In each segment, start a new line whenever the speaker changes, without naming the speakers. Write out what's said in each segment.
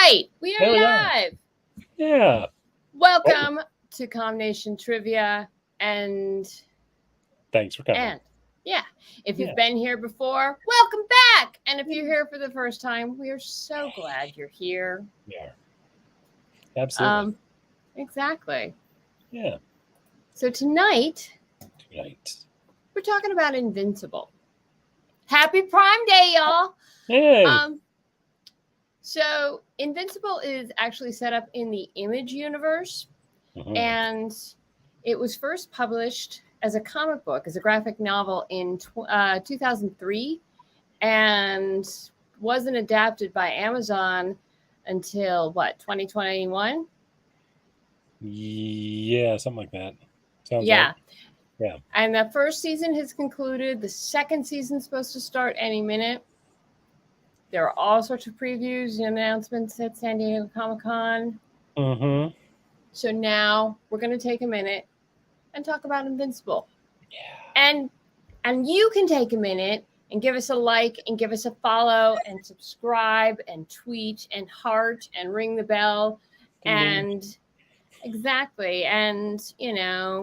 right. We are live.
Yeah.
Welcome to Combination Trivia. And
thanks for coming.
And if you've been here before, welcome back. And if you're here for the first time, we are so glad you're here.
Yeah. Absolutely.
Exactly.
Yeah.
So tonight, we're talking about Invincible. Happy Prime Day, y'all.
Hey.
So Invincible is actually set up in the Image universe, and it was first published as a comic book, as a graphic novel in 2003, and wasn't adapted by Amazon until 2021?
Yeah, something like that. Sounds
right.
Yeah.
And the first season has concluded. The second season's supposed to start any minute. There are all sorts of previews and announcements at San Diego Comic-Con. So now we're going to take a minute and talk about Invincible.
Yeah.
And you can take a minute and give us a like and give us a follow and subscribe and tweet and heart and ring the bell. And exactly. And,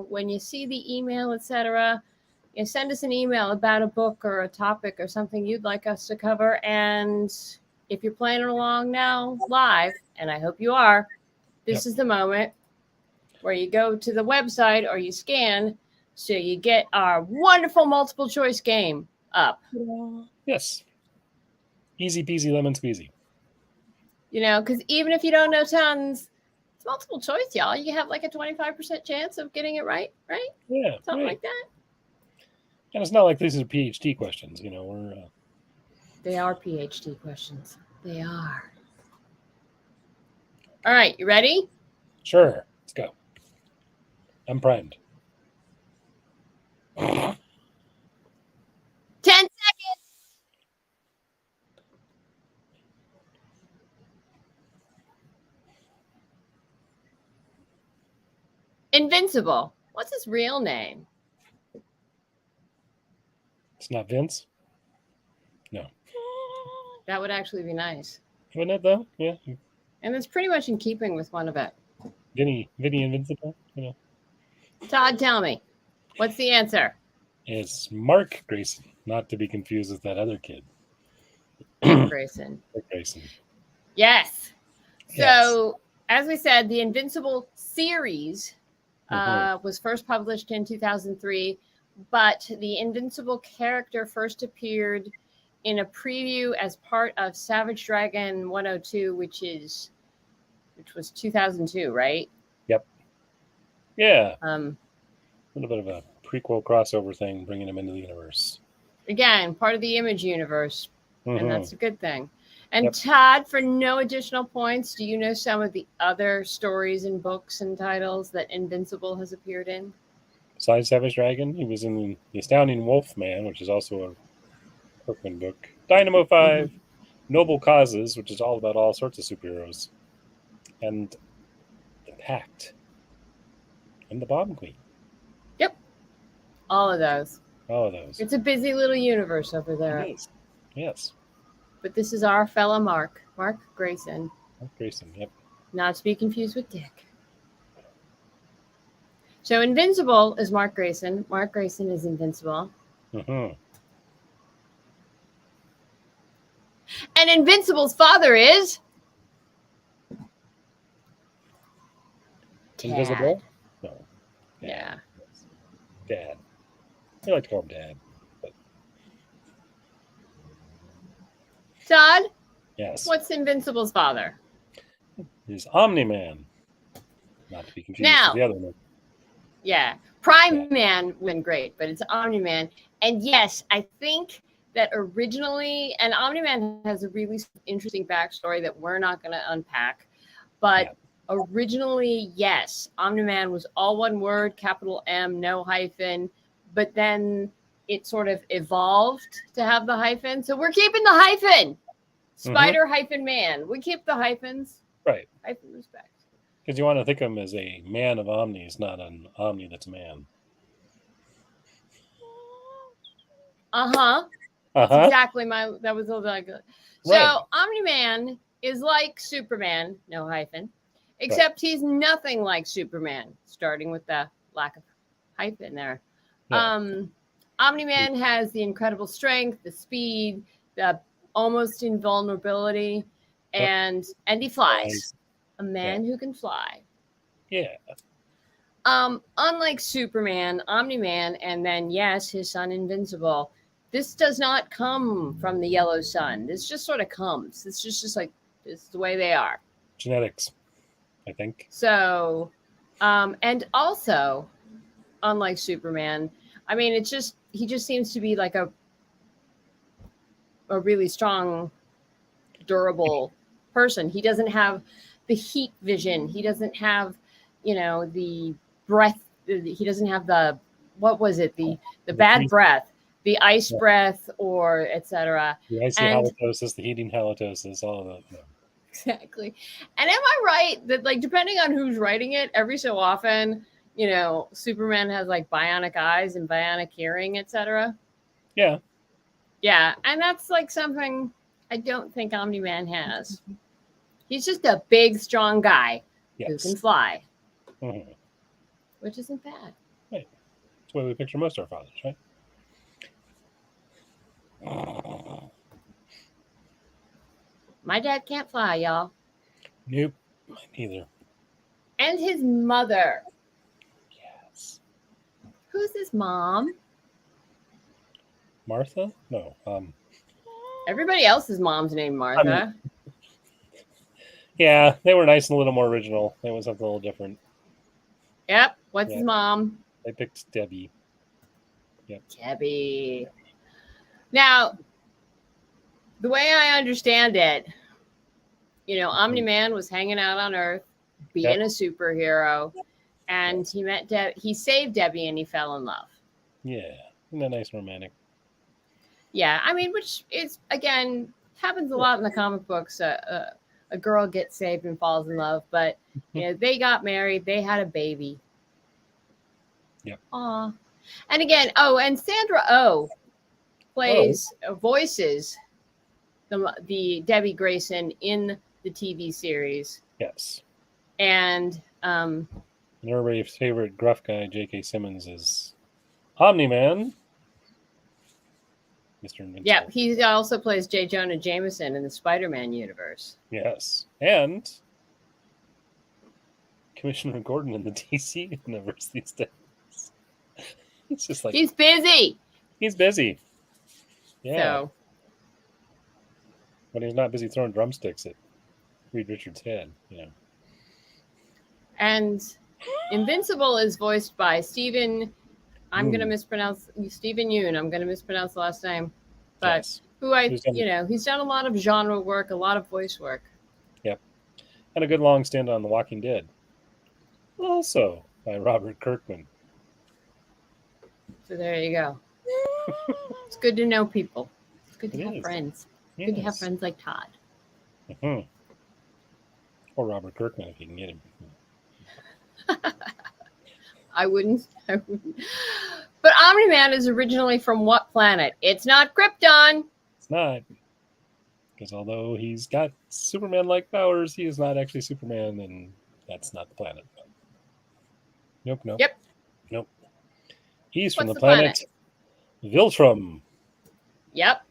when you see the email, etc., send us an email about a book or a topic or something you'd like us to cover. And if you're playing along now live, and I hope you are, this is the moment where you go to the website or you scan so you get our wonderful multiple choice game up.
Yes. Easy peasy lemon squeezy.
Because even if you don't know tons, it's multiple choice, y'all. You have like a 25% chance of getting it right?
Yeah.
Something like that.
And it's not like these are PhD questions, we're...
They are PhD questions. They are. All right, you ready?
Sure. Let's go. I'm primed.
10 seconds. Invincible. What's his real name?
It's not Vince? No.
That would actually be nice.
Wouldn't it, though? Yeah.
And it's pretty much in keeping with one of it.
Vinny Invincible?
Todd, tell me. What's the answer?
It's Mark Grayson, not to be confused with that other kid.
Grayson.
Grayson.
Yes. So, as we said, the Invincible series was first published in 2003, but the Invincible character first appeared in a preview as part of Savage Dragon 102, which was 2002, right?
Yep. Yeah.
A
little bit of a prequel crossover thing, bringing him into the universe.
Again, part of the Image universe, and that's a good thing. And Todd, for no additional points, do you know some of the other stories and books and titles that Invincible has appeared in?
Besides Savage Dragon, he was in The Astounding Wolfman, which is also a Kirkman book. Dynamo 5, Noble Causes, which is all about all sorts of superheroes. And The Pact. And The Bomb Queen.
Yep. All of those.
It's
a busy little universe over there.
It is. Yes.
But this is our fella Mark Grayson.
Mark Grayson, yep.
Not to be confused with Dick. So Invincible is Mark Grayson. Mark Grayson is Invincible. And Invincible's father is...
Invisible? No.
Yeah.
Dad. I like to call him Dad. But...
Todd?
Yes.
What's Invincible's father?
He's Omni-Man. Not to be confused with the other one.
Yeah. Prime Man would have been great, but it's Omni-Man. And yes, I think that originally, and Omni-Man has a really interesting backstory that we're not going to unpack, but originally, yes, Omni-Man was all one word, capital M, no hyphen, but then it sort of evolved to have the hyphen. So we're keeping the hyphen. Spider hyphen man. We keep the hyphens.
Right.
Hyphen respect.
Because you want to think of him as a man of omnis, not an omni that's a man.
That's exactly that was a little bit like... So Omni-Man is like Superman, no hyphen, except he's nothing like Superman, starting with the lack of hyphen there.
Yeah.
Omni-Man has the incredible strength, the speed, the almost invulnerability, and he flies. A man who can fly.
Yeah.
Unlike Superman, Omni-Man, and then yes, his son Invincible, this does not come from the yellow sun. This just sort of comes. It's just like it's the way they are.
Genetics, I think.
So, and also, unlike Superman, I mean, he just seems to be like a really strong, durable person. He doesn't have the heat vision. He doesn't have, the breath. He doesn't have the what was it the bad breath, the ice breath, or etc.
The icy halitosis, the heating halitosis, all of that. No.
Exactly. And am I right that, like, depending on who's writing it, every so often, Superman has like bionic eyes and bionic hearing, etc.
Yeah.
Yeah, and that's like something I don't think Omni-Man has. He's just a big, strong guy who can fly, which isn't bad.
Right. That's the way we picture most of our fathers, right?
My dad can't fly, y'all.
Nope, mine neither.
And his mother.
Yes.
Who's his mom?
Martha? No.
Everybody else's mom's named Martha.
Yeah, they were nice and a little more original. They was something a little different.
Yep. What's his mom?
They picked Debbie. Yep.
Debbie. Now, the way I understand it, Omni-Man was hanging out on Earth, being a superhero, and he met he saved Debbie, and he fell in love.
Yeah, isn't that nice and romantic?
Yeah, I mean, which is, again, happens a lot in the comic books. A girl gets saved and falls in love, but they got married, they had a baby.
Yep.
Aw. And again, and Sandra Oh voices the Debbie Grayson in the TV series.
Yes.
And
everybody's favorite gruff guy, J.K. Simmons, is Omni-Man. Mr. Invincible.
Yeah, he also plays J. Jonah Jameson in the Spider-Man universe.
Yes. And Commissioner Gordon in the DC universe these days. It's just like...
He's busy.
He's busy. Yeah.
So...
But he's not busy throwing drumsticks at Reed Richards' head,
And Invincible is voiced by Stephen. I'm going to mispronounce Stephen Yeun. I'm going to mispronounce the last name, but he's done a lot of genre work, a lot of voice work.
Yep, and a good long stint on The Walking Dead, also by Robert Kirkman.
So there you go. It's good to know people. It's good to have friends. It's good to have friends like Todd.
Mm-hmm. Or Robert Kirkman if you can get him.
I wouldn't. But Omni-Man is originally from what planet? It's not Krypton.
It's not. Because although he's got Superman-like powers, he is not actually Superman, and that's not the planet. Nope.
Yep.
Nope. He's from the planet Viltrum.
Yep.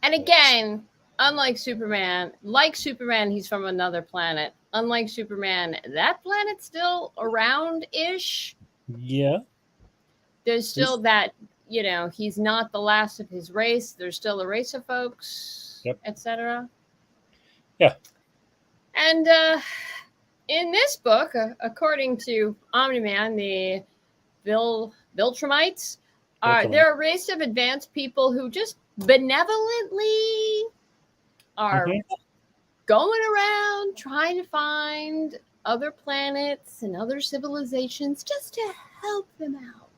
And again, unlike Superman, he's from another planet. Unlike Superman, that planet's still around-ish.
Yeah.
There's still that, he's not the last of his race. There's still a race of folks, etc.
Yeah.
And in this book, according to Omni-Man, the Viltrumites, they're a race of advanced people who just benevolently are going around trying to find other planets and other civilizations just to help them out.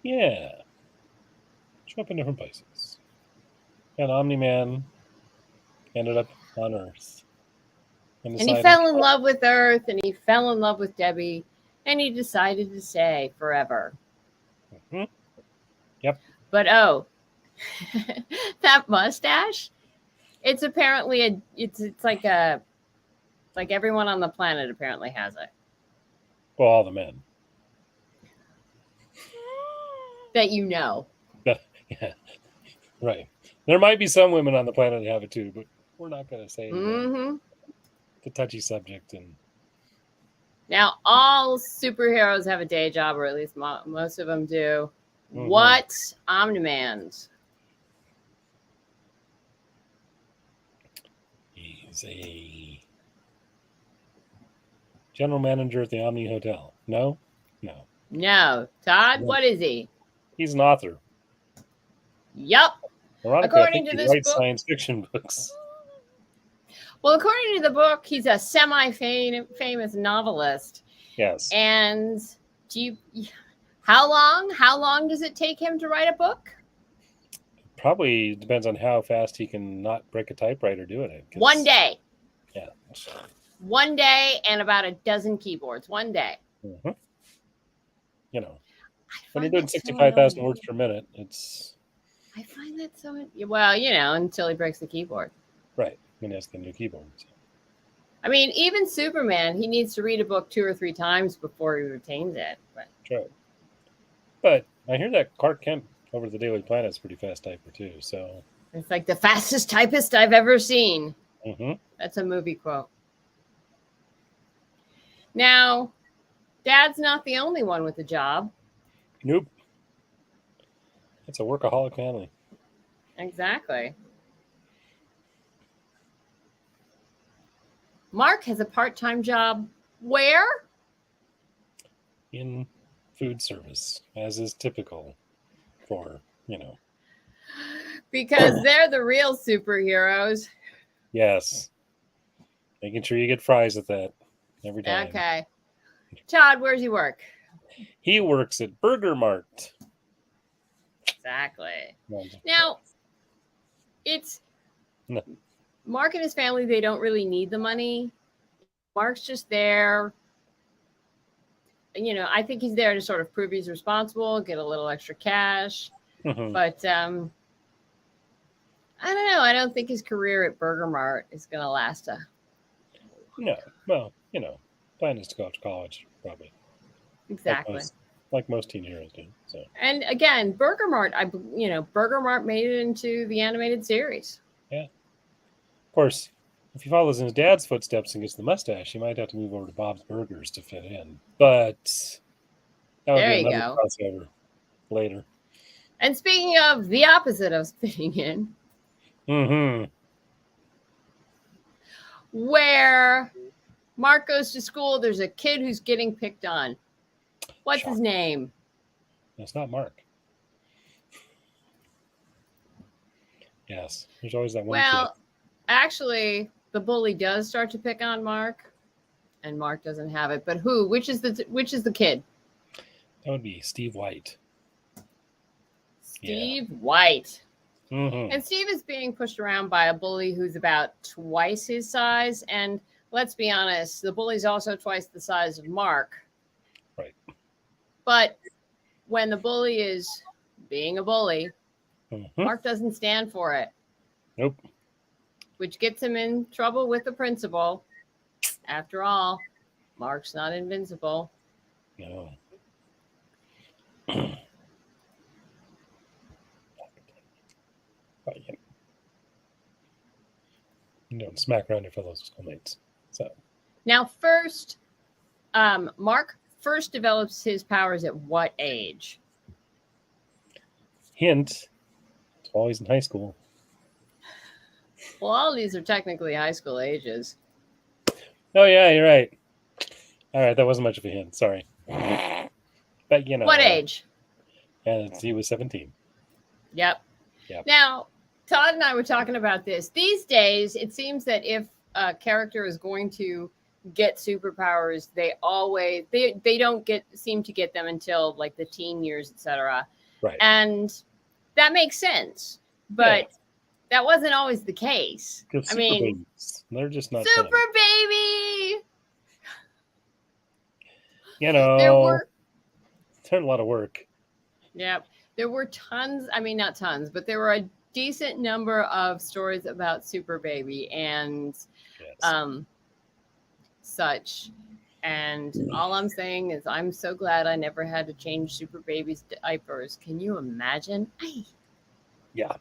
Yeah. Show up in different places. And Omni-Man ended up on Earth.
And he fell in love with Earth, and he fell in love with Debbie, and he decided to stay forever.
Mm-hmm. Yep.
But that mustache, It's apparently it's like everyone on the planet apparently has it.
Well, all the men.
That you know.
Yeah, right. There might be some women on the planet that have it too, but we're not going to say
Mm-hmm.
the touchy subject. And
Now, all superheroes have a day job, or at least most of them do.
mhm.
What Omni-Man's?
He's a general manager at the Omni Hotel. No, no.
No. Todd, what is he?
He's an author.
Yup.
Ironically, I think
According to
he
this
writes
book,
science fiction books.
well, according to the book, he's a semi-famous novelist.
Yes.
And how long does it take him to write a book?
Probably depends on how fast he can not break a typewriter doing it.
1 day.
Yeah.
1 day and about a dozen keyboards. 1 day.
Mm-hmm. You know,
I
when you're
find
doing
that so
65,000
annoying.
words per minute, it's
I find that so. Well, until he breaks the keyboard.
right. I mean, that's the new keyboard. So.
I mean, even Superman, he needs to read a book 2 or 3 times before he retains it. But
True. But I hear that Clark Kent over the Daily Planet's pretty fast typer too. So
it's like the fastest typist I've ever seen.
mm-hmm.
That's a movie quote. Now, Dad's not the only one with a job.
Nope. It's a workaholic family.
Exactly. Mark has a part-time job where?
In food service, as is typical for,
Because they're the real superheroes.
Yes. Making sure you get fries at that every time.
Okay. Todd, where's he work?
He works at Burger Mart.
Exactly.
No,
Now, it's
No.
Mark and his family, they don't really need the money. Mark's just there. I think he's there to sort of prove he's responsible, get a little extra cash.
Mhm.
But I don't know. I don't think his career at Burger Mart is going to last
No. Well, plan is to go off to college, probably.
exactly.
Like most teen heroes do. So.
And again, Burger Mart, Burger Mart made it into the animated series.
Yeah. Of course, if he follows in his dad's footsteps and gets the mustache, he might have to move over to Bob's Burgers to fit in. But that would
There
be
you
another
go.
crossover later.
And speaking of the opposite of fitting in,
Mm-hmm.
where Mark goes to school, there's a kid who's getting picked on. What's his name?
It's not Mark. Yes, there's always that one kid.
Actually, the bully does start to pick on Mark, and Mark doesn't have it. But who? Which is the kid?
That would be Steve White.
Steve White.
Mm-hmm.
And Steve is being pushed around by a bully who's about twice his size. And let's be honest, the bully's also twice the size of Mark.
Right.
But when the bully is being a bully,
Mm-hmm.
Mark doesn't stand for it.
Nope.
Which gets him in trouble with the principal. After all, Mark's not invincible.
No. But, you don't smack around your fellow schoolmates. So
Now, first, Mark first develops his powers at what age?
hint, it's while he's in high school.
Well, all these are technically high school ages.
Oh yeah, you're right. All right, that wasn't much of a hint. Sorry. But
What age?
And he was 17.
Yep. Now, Todd and I were talking about this. These days, it seems that if a character is going to get superpowers, they don't seem to get them until like the teen years, etc.
Right.
And that makes sense. But that wasn't always the case.
I mean, babies. They're just not
super
fun.
baby.
It's a lot of work.
Yep. There were tons, not tons, but there were decent number of stories about Super Baby and
Yes.
such. And all I'm saying is, I'm so glad I never had to change Super Baby's diapers. Can you imagine?
Yeah.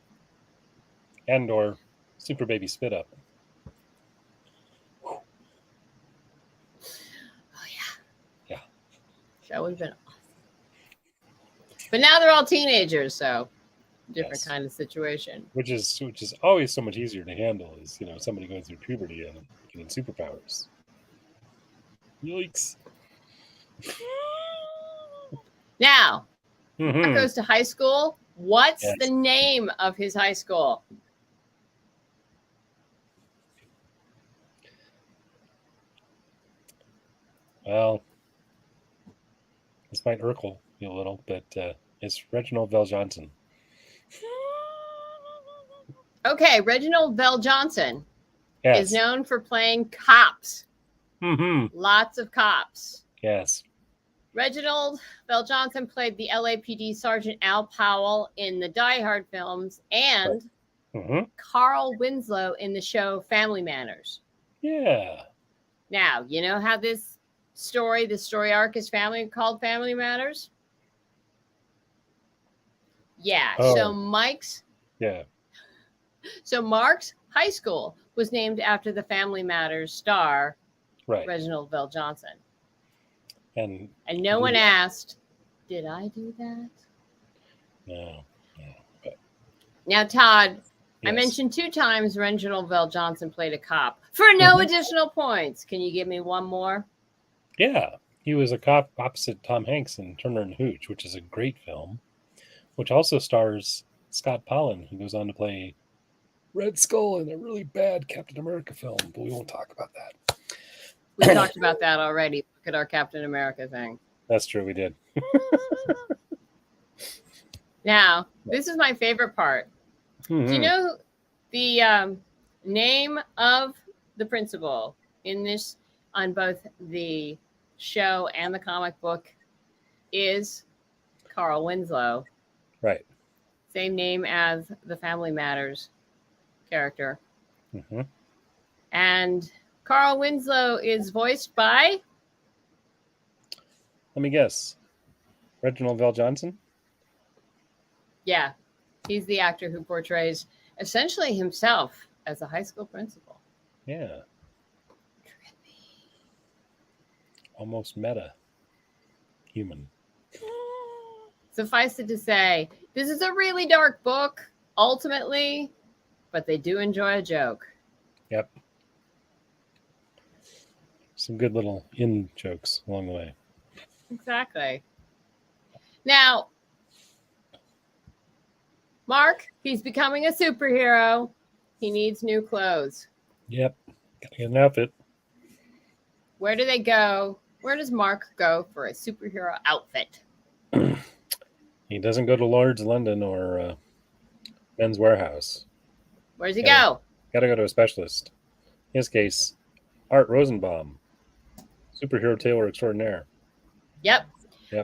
And or Super Baby Spit Up.
Oh, yeah.
Yeah.
That would have been awesome. But now they're all teenagers, so different
Yes.
kind of situation.
Which is always so much easier to handle is, somebody going through puberty and getting superpowers. Yikes.
Now, Mark
Mm-hmm.
goes to high school. What's the
Yes.
name of his high school?
Well, this might Urkel you a little, but it's Reginald Vell Johnson.
Okay, Reginald Vell Johnson is
Yes.
known for playing cops.
Mm-hmm.
Lots of cops.
Yes.
Reginald Vell Johnson played the LAPD Sergeant Al Powell in the Die Hard films and
Mm-hmm.
Carl Winslow in the show Family Manners.
Yeah.
Now, you know how the story arc is called Family Matters? Yeah.
Oh.
So Mark's high school was named after the Family Matters star,
Right.
Reginald Vell Johnson.
And
no one asked, did I do that?
No. But,
now, Todd,
yes.
I mentioned 2 times Reginald Vell Johnson played a cop for no additional points. Can you give me one more?
Yeah. He was a cop opposite Tom Hanks in Turner and Hooch, which is a great film, which also stars Scott Pollan, who goes on to play Red Skull in a really bad Captain America film, but we won't talk about that.
We talked about that already. Look at our Captain America thing.
That's true, we did.
Now, this is my favorite part.
Mm-hmm.
Do you know the name of the principal in this, on both the show and the comic book, is Carl Winslow.
Right.
Same name as the Family Matters character.
Mm-hmm.
And Carl Winslow is voiced by?
Let me guess. Reginald Vell Johnson?
Yeah. He's the actor who portrays essentially himself as a high school principal.
Yeah. Almost meta. Human.
Suffice it to say, this is a really dark book, ultimately, but they do enjoy a joke.
Yep. Some good little in jokes along the way.
Exactly. Now, Mark, he's becoming a superhero. He needs new clothes.
Yep. Gotta get an outfit.
Where do they go? Where does Mark go for a superhero outfit?
He doesn't go to Lord's London or Men's Warehouse.
Where's he go?
Gotta go to a specialist. In his case, Art Rosenbaum, superhero tailor extraordinaire.
Yep.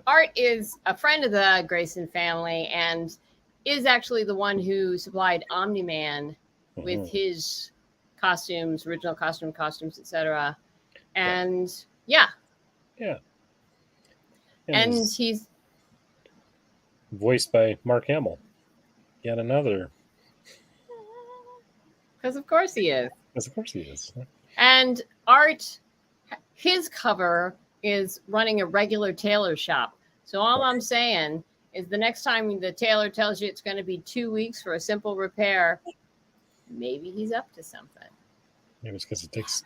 Art is a friend of the Grayson family and is actually the one who supplied Omni-Man with his costumes, original costumes, etc. And yeah. And he's
voiced by Mark Hamill. Yet another.
Because of course he is.
Yes, of course he is.
And Art, his cover is running a regular tailor shop. So all I'm saying is the next time the tailor tells you it's going to be 2 weeks for a simple repair, maybe he's up to something.
Maybe it's because it takes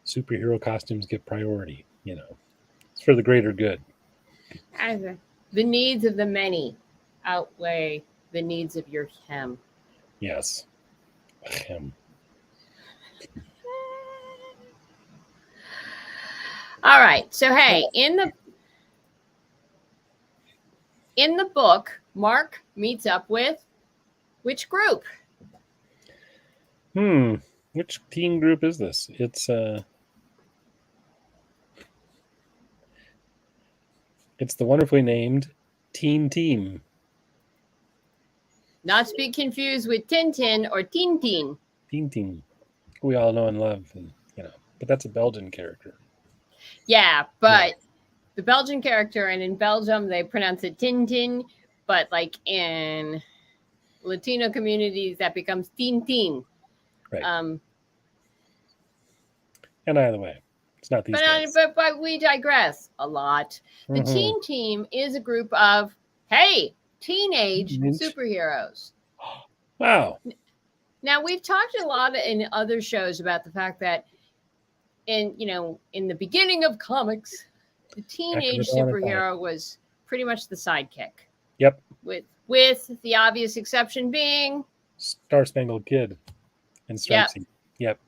superhero costumes get priority, It's for the greater good.
The needs of the many outweigh the needs of your hem.
Yes. Hem.
All right. So hey, in the book, Mark meets up with which group?
Which teen group is this? It's the wonderfully named Teen Team.
Not to be confused with Tintin or Tintin.
Tintin, we all know and love, and but that's a Belgian character.
Yeah, but the Belgian character, and in Belgium they pronounce it Tintin, but like in Latino communities that becomes Tintin.
Right. And either way, it's not these days.
But we digress a lot. The Teen Team is a group of, teenage superheroes.
Wow.
Now, we've talked a lot in other shows about the fact that in the beginning of comics, the teenage superhero was pretty much the sidekick.
Yep.
With the obvious exception being
Star Spangled Kid and Stripesy. Yep.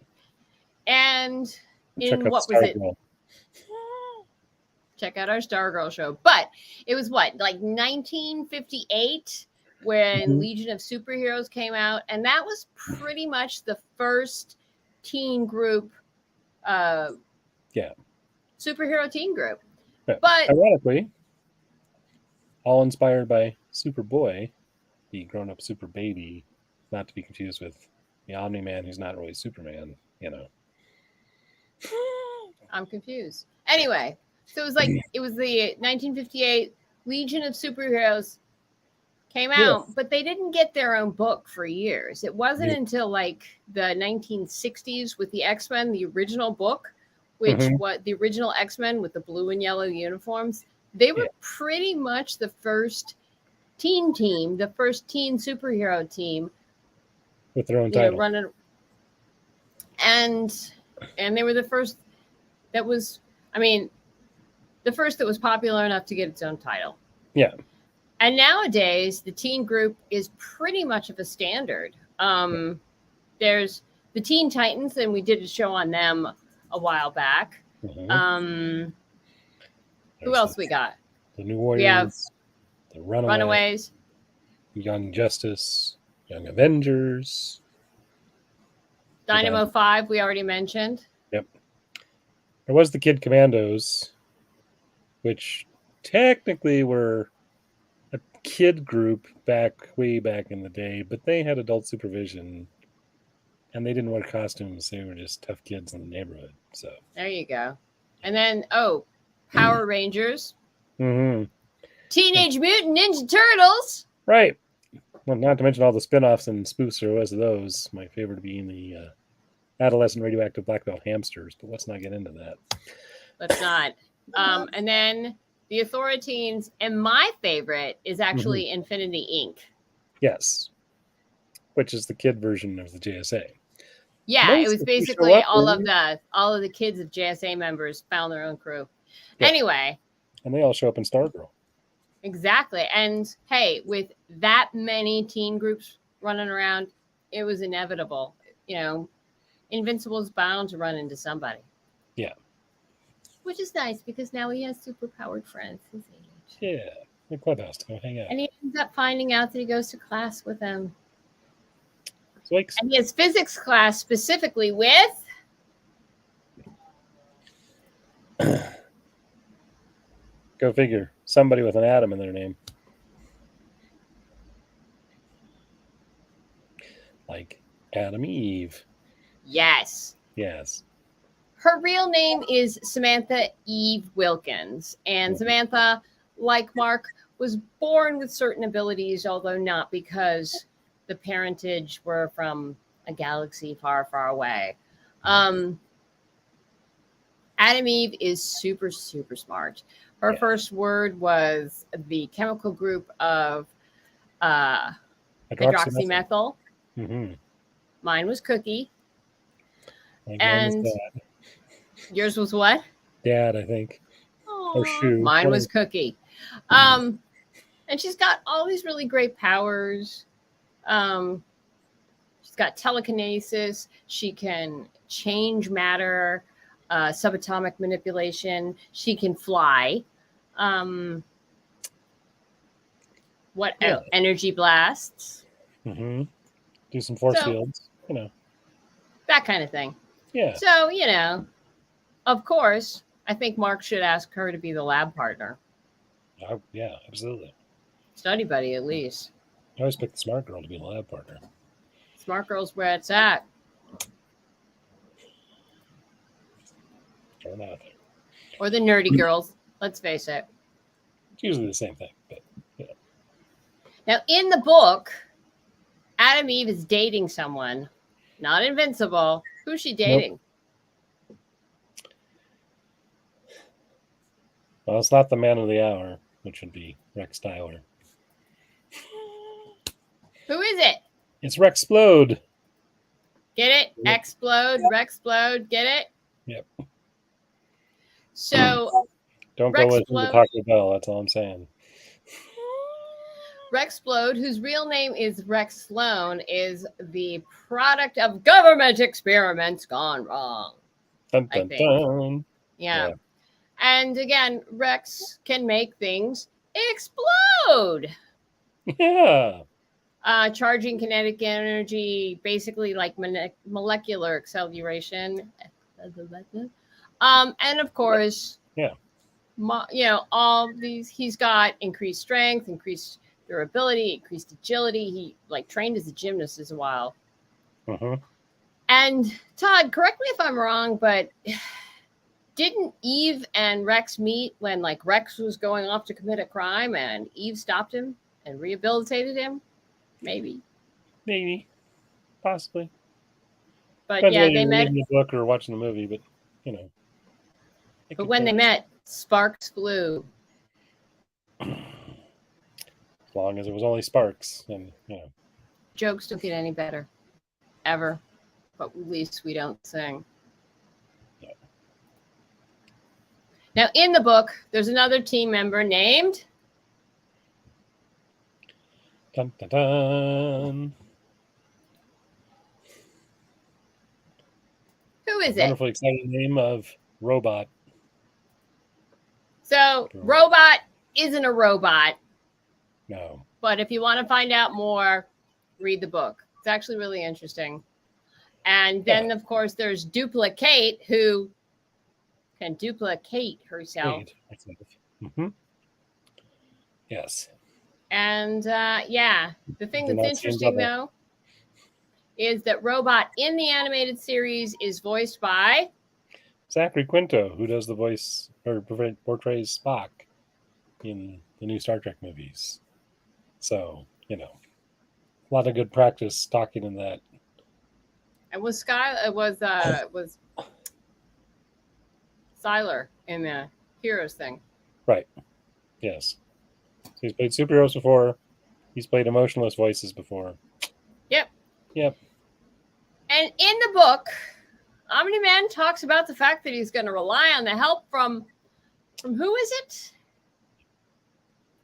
And
in
what was it? Check out our Stargirl show. But it was like 1958 when Legion of Superheroes came out, and that was pretty much the first teen group, superhero teen group.
Yeah.
But
ironically, all inspired by Superboy, the grown-up super baby, not to be confused with the Omni-Man, who's not really Superman.
I'm confused. Anyway, so it was the 1958 Legion of Superheroes came out, but they didn't get their own book for years. It wasn't until like the 1960s with the X-Men, the original book, which what the original X-Men with the blue and yellow uniforms, they were pretty much the first teen team, the first teen superhero team
with their own title.
Running, and they were the first that was, the first that was popular enough to get its own title.
Yeah.
And nowadays, the teen group is pretty much of a standard. There's the Teen Titans, and we did a show on them a while back. Who else we got?
The New Warriors.
We have
the Runaways. Young Justice. Young Avengers.
Dynamo 5, we already mentioned.
Yep. There was the Kid Commandos, which technically were a kid group way back in the day, but they had adult supervision, and they didn't wear costumes. They were just tough kids in the neighborhood. So
there you go. And then Power Rangers, Teenage Mutant Ninja Turtles.
Right. Well, not to mention all the spin-offs and spoofs there was of those. My favorite being the adolescent radioactive black belt hamsters, but let's not get into that.
Let's not. And then the Authoriteens, and my favorite is actually Infinity Inc.
Yes, which is the kid version of the JSA.
Yeah, it was basically all of the kids of JSA members found their own crew. Yeah. Anyway,
and they all show up in Stargirl.
Exactly, and hey, with that many teen groups running around, it was inevitable. Invincible is bound to run into somebody.
Yeah.
Which is nice because now he has superpowered friends his age.
Yeah. The clubhouse to go hang out.
And he ends up finding out that he goes to class with them.
Zoinks.
And he has physics class specifically with
go figure. Somebody with an Adam in their name. Like Adam Eve.
Yes.
Yes.
Her real name is Samantha Eve Wilkins. And Samantha, like Mark, was born with certain abilities, although not because the parentage were from a galaxy far, far away. Adam Eve is super, super smart. Her first word was the chemical group of hydroxymethyl. Mine was cookie. And yours was what?
Dad, I think.
Aww.
Or shoe.
Mine was cookie. And she's got all these really great powers. She's got telekinesis. She can change matter, subatomic manipulation. She can fly. Energy blasts.
Do some force fields.
That kind of thing.
Yeah.
So, of course, I think Mark should ask her to be the lab partner.
Yeah, absolutely.
Study buddy, at least.
I always pick the smart girl to be the lab partner.
Smart girl's where it's at.
Throwing out there.
Or the nerdy girls. Let's face it.
It's usually the same thing, but you know.
Now, in the book, Adam Eve is dating someone, not Invincible. Who's she dating?
Nope. Well, it's not the man of the hour, which would be Rex Tyler.
Who is it?
It's Rexplode.
Get it? Explode, Rexplode, get it?
Yep.
So
don't go listen to Taco Bell, that's all I'm saying.
Rexplode, whose real name is Rex Sloan, is the product of government experiments gone wrong.
Dun, dun, dun.
Yeah. And again, Rex can make things explode.
Yeah.
Charging kinetic energy, basically like molecular acceleration. And of course, all these, he's got increased strength, increased durability, increased agility. He like trained as a gymnast as a while. And Todd, correct me if I'm wrong, but didn't Eve and Rex meet when like Rex was going off to commit a crime and Eve stopped him and rehabilitated him? Maybe.
Possibly.
But
depends
yeah, they met
reading the book or watching the movie, but you know.
But when they met, sparks flew.
As long as it was only sparks, and you know.
Jokes don't get any better, ever. But at least we don't sing.
Yeah.
Now, in the book, there's another team member named.
Dun, dun, dun.
Who is it?
Wonderfully exciting name of Robot.
So, Robot isn't a robot.
No.
But if you want to find out more, read the book. It's actually really interesting. And then, of course, there's Duplicate, who can duplicate herself.
Yes.
And the thing that's interesting, though, is that Robot in the animated series is voiced by
Zachary Quinto, who does the voice or portrays Spock in the new Star Trek movies. So, you know, a lot of good practice talking in that.
And was Siler in the Heroes thing.
Right. Yes. He's played superheroes before. He's played emotionless voices before. Yep.
And in the book, Omni-Man talks about the fact that he's going to rely on the help from who is it?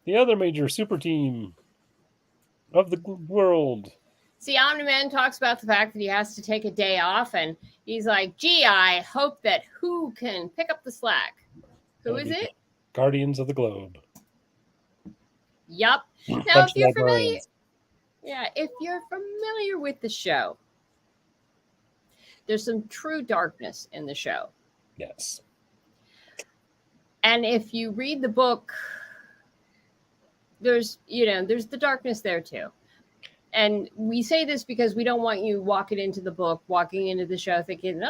The other major super team of the world.
See, Omni-Man talks about the fact that he has to take a day off, and he's like, gee, I hope that who can pick up the slack. Who is it?
Guardians of the Globe.
Yup. Now, if you're familiar... Yeah, if you're familiar with the show, there's some true darkness in the show.
Yes.
And if you read the book, there's the darkness there too. And we say this because we don't want you walking into the show thinking,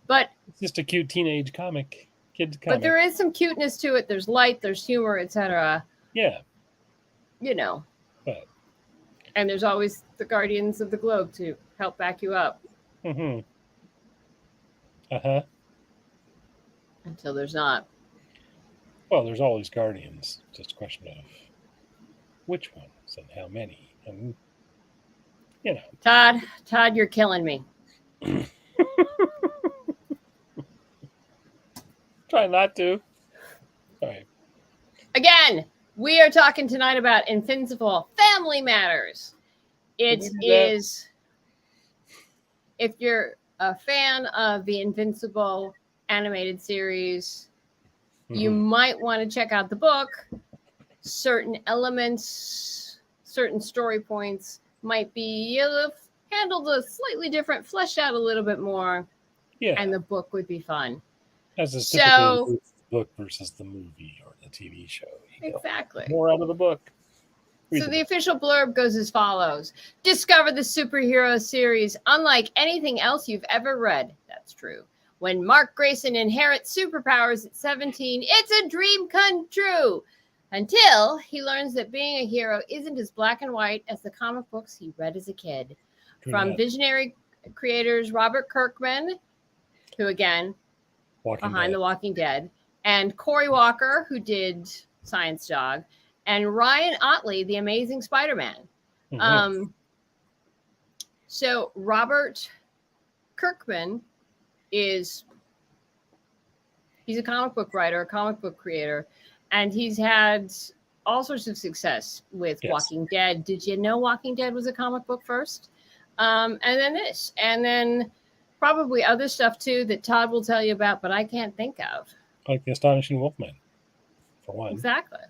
but
it's just a cute teenage comic, kids comic.
But there is some cuteness to it. There's light, there's humor, etc.
Yeah.
But. And there's always the Guardians of the Globe to help back you up.
Until
there's not.
Well, there's always Guardians. Just a question of which ones and how many. And,
Todd, you're killing me.
Try not to. All right.
Again, we are talking tonight about Invincible Family Matters. It is, if you're a fan of the Invincible animated series, you might want to check out the book. Certain elements, certain story points might be handled a slightly different, fleshed out a little bit more.
Yeah.
And the book would be fun.
As is typically the book versus the movie or the TV show.
Exactly.
More out of the book.
So the official blurb goes as follows. Discover the superhero series unlike anything else you've ever read. That's true. When Mark Grayson inherits superpowers at 17, it's a dream come true. Until he learns that being a hero isn't as black and white as the comic books he read as a kid. From visionary creators Robert Kirkman, who again, behind The Walking Dead, and Cory Walker, who did Science Dog, and Ryan Otley, the Amazing Spider-Man. So Robert Kirkman he's a comic book writer, a comic book creator, and he's had all sorts of success with Walking Dead. Did you know Walking Dead was a comic book first? And then this, and then probably other stuff too that Todd will tell you about, but I can't think of.
Like the Astonishing Wolfman, for one.
Exactly.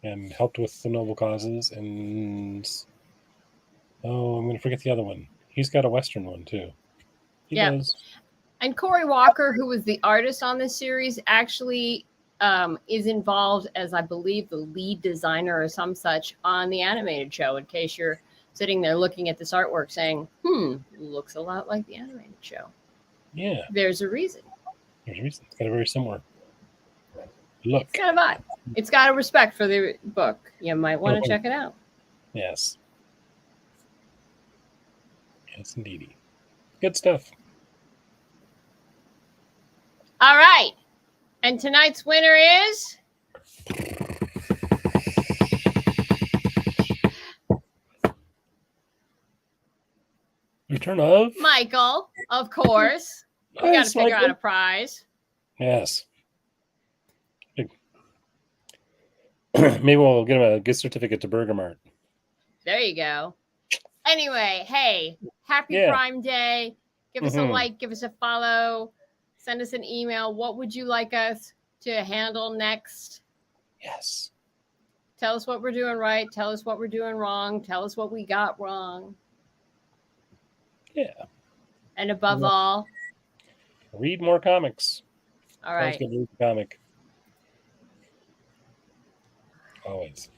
And helped with the noble causes, and I'm going to forget the other one. He's got a Western one too. He does.
And Cory Walker, who was the artist on this series, actually is involved as, I believe, the lead designer or some such on the animated show, in case you're sitting there looking at this artwork saying, looks a lot like the animated show.
Yeah.
There's a reason.
It's got a very similar look.
It's got a vibe. It's got a respect for the book. You might want to check it out.
Yes. Yes, indeedy. Good stuff.
All right. And tonight's winner is...
Return of...
Michael, of course. We got to figure out a prize.
Yes. Maybe we'll get him a gift certificate to Burger Mart.
There you go. Anyway, hey, happy Prime Day. Give us a like, give us a follow, send us an email. What would you like us to handle next?
Yes.
Tell us what we're doing right. Tell us what we're doing wrong. Tell us what we got wrong.
Yeah.
And above all,
read more comics.
All right.
Always good to read the comic. Always.